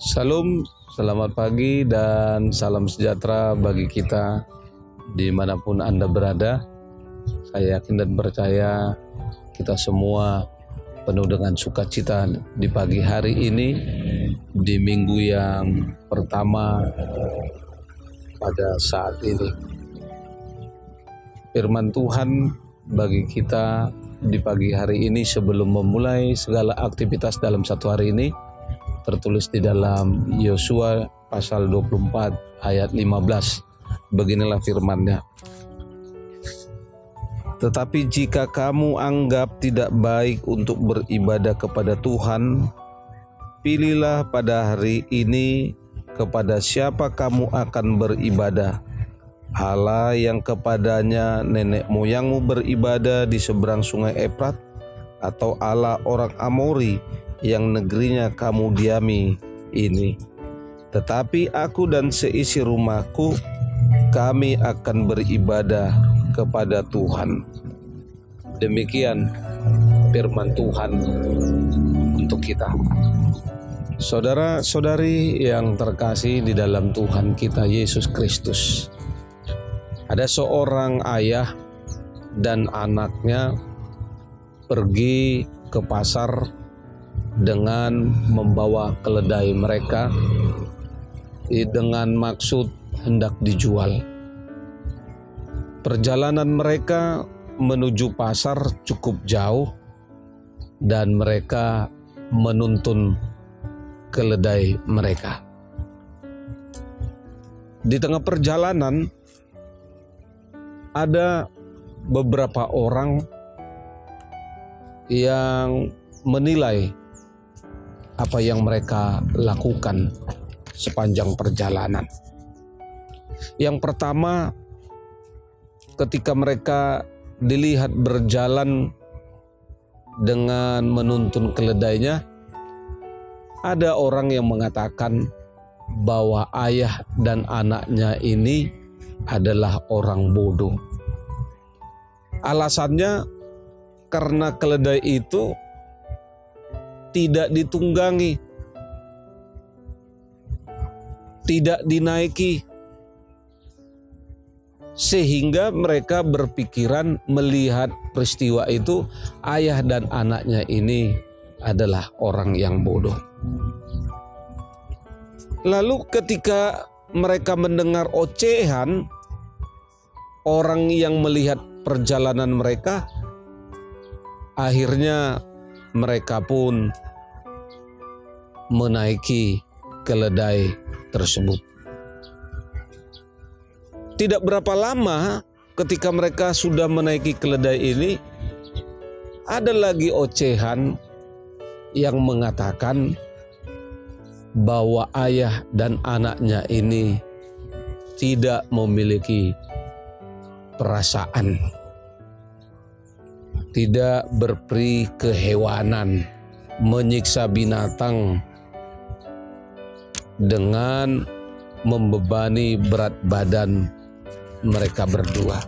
Salam, selamat pagi dan salam sejahtera bagi kita dimanapun Anda berada. Saya yakin dan percaya kita semua penuh dengan sukacita di pagi hari ini, di minggu yang pertama pada saat ini. Firman Tuhan bagi kita di pagi hari ini sebelum memulai segala aktivitas dalam satu hari ini tertulis di dalam Yosua pasal 24 ayat 15. Beginilah firman-Nya. Tetapi jika kamu anggap tidak baik untuk beribadah kepada Tuhan, pilihlah pada hari ini kepada siapa kamu akan beribadah. Allah yang kepadanya nenek moyangmu beribadah di seberang sungai Efrat, atau Allah orang Amori yang negerinya kamu diami ini. Tetapi aku dan seisi rumahku, kami akan beribadah kepada Tuhan. Demikian firman Tuhan untuk kita. Saudara-saudari yang terkasih di dalam Tuhan kita Yesus Kristus, ada seorang ayah dan anaknya pergi ke pasar dengan membawa keledai mereka dengan maksud hendak dijual. Perjalanan mereka menuju pasar cukup jauh dan mereka menuntun keledai mereka. Di tengah perjalanan ada beberapa orang yang menilai apa yang mereka lakukan sepanjang perjalanan. Yang pertama, ketika mereka dilihat berjalan dengan menuntun keledainya, ada orang yang mengatakan bahwa ayah dan anaknya ini adalah orang bodoh. Alasannya karena keledai itu tidak ditunggangi, tidak dinaiki, sehingga mereka berpikiran melihat peristiwa itu ayah dan anaknya ini adalah orang yang bodoh. Lalu ketika mereka mendengar ocehan orang yang melihat perjalanan mereka, akhirnya mereka pun menaiki keledai tersebut. Tidak berapa lama ketika mereka sudah menaiki keledai ini, ada lagi ocehan yang mengatakan bahwa ayah dan anaknya ini tidak memiliki perasaan, tidak berperi kehewanan, menyiksa binatang dengan membebani berat badan mereka berdua.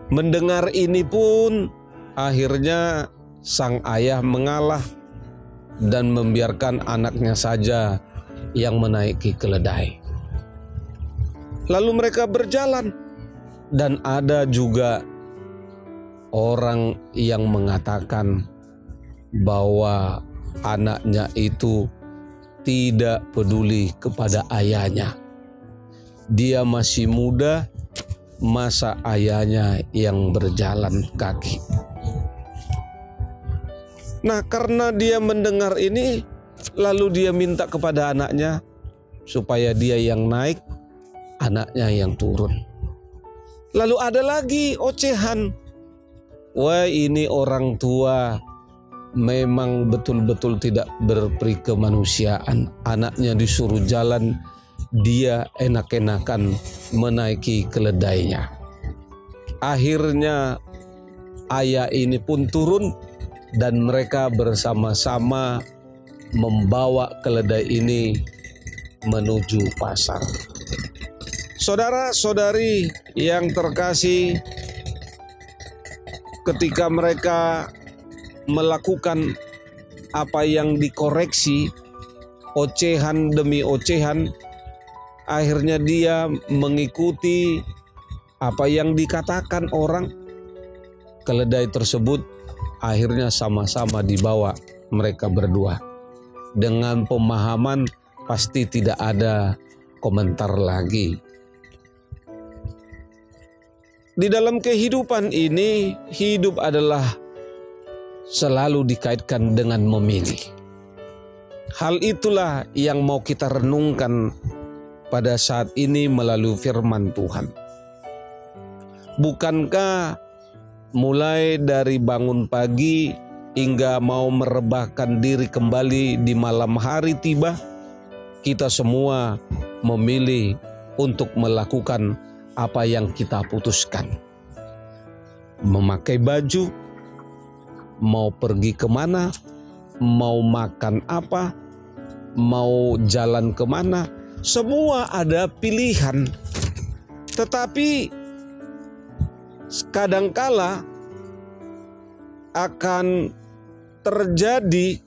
Mendengar ini pun akhirnya sang ayah mengalah dan membiarkan anaknya saja yang menaiki keledai. Lalu mereka berjalan dan ada juga orang yang mengatakan bahwa anaknya itu tidak peduli kepada ayahnya. Dia masih muda, masa ayahnya yang berjalan kaki. Nah, karena dia mendengar ini, lalu dia minta kepada anaknya supaya dia yang naik, anaknya yang turun. Lalu ada lagi ocehan. Wah, ini orang tua memang betul-betul tidak berperi kemanusiaan. Anaknya disuruh jalan, dia enak-enakan menaiki keledainya. Akhirnya ayah ini pun turun dan mereka bersama-sama membawa keledai ini menuju pasar. Saudara-saudari yang terkasih, ketika mereka melakukan apa yang dikoreksi, ocehan demi ocehan, akhirnya dia mengikuti apa yang dikatakan orang. Keledai tersebut akhirnya sama-sama dibawa mereka berdua. Dengan pemahaman pasti tidak ada komentar lagi. Di dalam kehidupan ini, hidup adalah selalu dikaitkan dengan memilih. Hal itulah yang mau kita renungkan pada saat ini melalui firman Tuhan. Bukankah mulai dari bangun pagi hingga mau merebahkan diri kembali di malam hari tiba, kita semua memilih untuk melakukan apa yang kita putuskan. Memakai baju, mau pergi kemana, mau makan apa, mau jalan kemana, semua ada pilihan. Tetapi kadangkala akan terjadi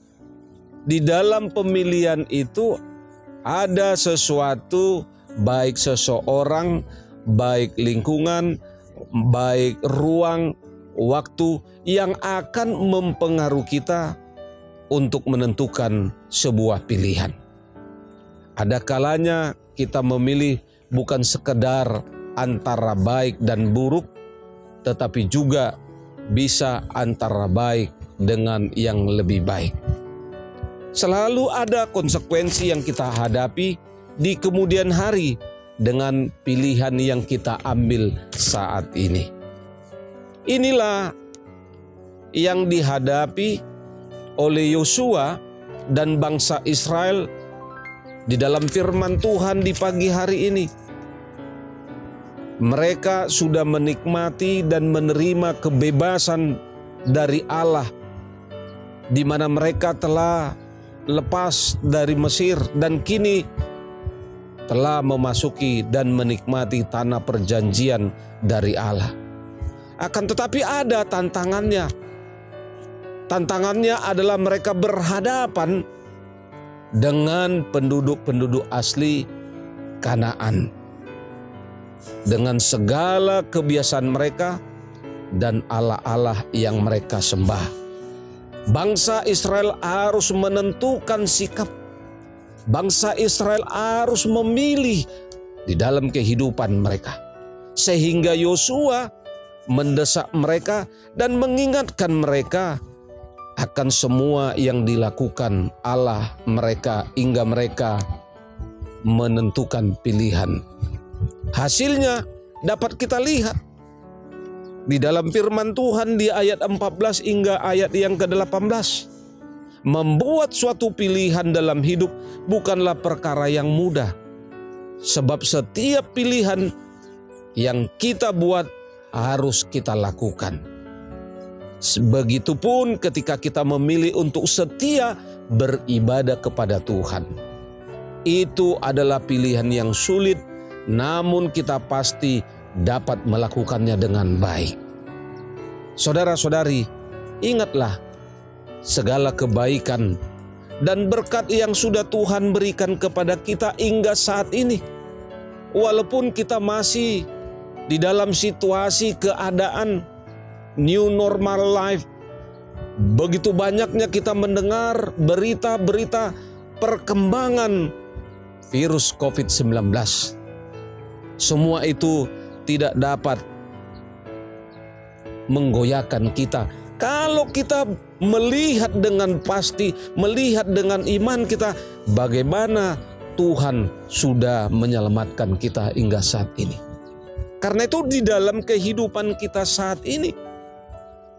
di dalam pemilihan itu ada sesuatu, baik seseorang, baik lingkungan, baik ruang, waktu yang akan mempengaruhi kita untuk menentukan sebuah pilihan. Ada kalanya kita memilih bukan sekedar antara baik dan buruk, tetapi juga bisa antara baik dengan yang lebih baik. Selalu ada konsekuensi yang kita hadapi di kemudian hari dengan pilihan yang kita ambil saat ini. Inilah yang dihadapi oleh Yosua dan bangsa Israel di dalam firman Tuhan di pagi hari ini. Mereka sudah menikmati dan menerima kebebasan dari Allah, di mana mereka telah lepas dari Mesir dan kini telah memasuki dan menikmati tanah perjanjian dari Allah. Akan tetapi ada tantangannya. Tantangannya adalah mereka berhadapan dengan penduduk-penduduk asli Kanaan, dengan segala kebiasaan mereka dan Allah-Allah yang mereka sembah. Bangsa Israel harus menentukan sikap. Bangsa Israel harus memilih di dalam kehidupan mereka. Sehingga Yosua mendesak mereka dan mengingatkan mereka akan semua yang dilakukan Allah mereka hingga mereka menentukan pilihan. Hasilnya dapat kita lihat di dalam firman Tuhan di ayat 14 hingga ayat yang ke-18. Membuat suatu pilihan dalam hidup bukanlah perkara yang mudah. Sebab setiap pilihan yang kita buat harus kita lakukan. Begitupun ketika kita memilih untuk setia beribadah kepada Tuhan. Itu adalah pilihan yang sulit, namun kita pasti dapat melakukannya dengan baik. Saudara-saudari, ingatlah segala kebaikan dan berkat yang sudah Tuhan berikan kepada kita hingga saat ini. Walaupun kita masih di dalam situasi keadaan new normal life, begitu banyaknya kita mendengar berita-berita perkembangan virus COVID-19. Semua itu tidak dapat menggoyahkan kita. Kalau kita melihat dengan pasti, melihat dengan iman kita, bagaimana Tuhan sudah menyelamatkan kita hingga saat ini. Karena itu di dalam kehidupan kita saat ini,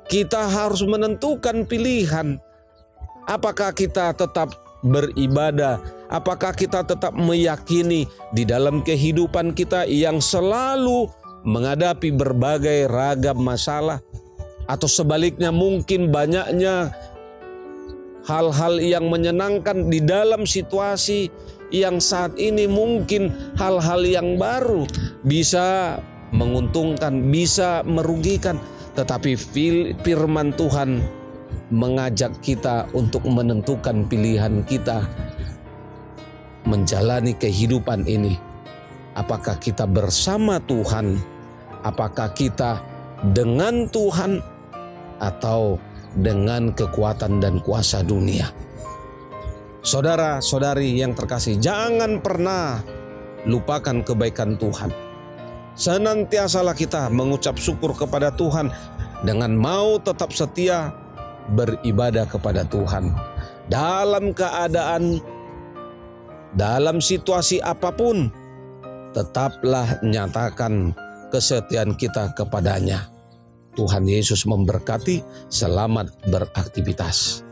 kita harus menentukan pilihan. Apakah kita tetap beribadah? Apakah kita tetap meyakini di dalam kehidupan kita yang selalu menghadapi berbagai ragam masalah? Atau sebaliknya mungkin banyaknya hal-hal yang menyenangkan di dalam situasi yang saat ini, mungkin hal-hal yang baru bisa menguntungkan, bisa merugikan. Tetapi firman Tuhan mengajak kita untuk menentukan pilihan kita menjalani kehidupan ini. Apakah kita bersama Tuhan? Apakah kita dengan Tuhan atau dengan kekuatan dan kuasa dunia? Saudara-saudari yang terkasih, jangan pernah lupakan kebaikan Tuhan. Senantiasalah kita mengucap syukur kepada Tuhan dengan mau tetap setia beribadah kepada Tuhan. Dalam keadaan, dalam situasi apapun, tetaplah nyatakan kesetiaan kita kepadanya. Tuhan Yesus memberkati. Selamat beraktivitas.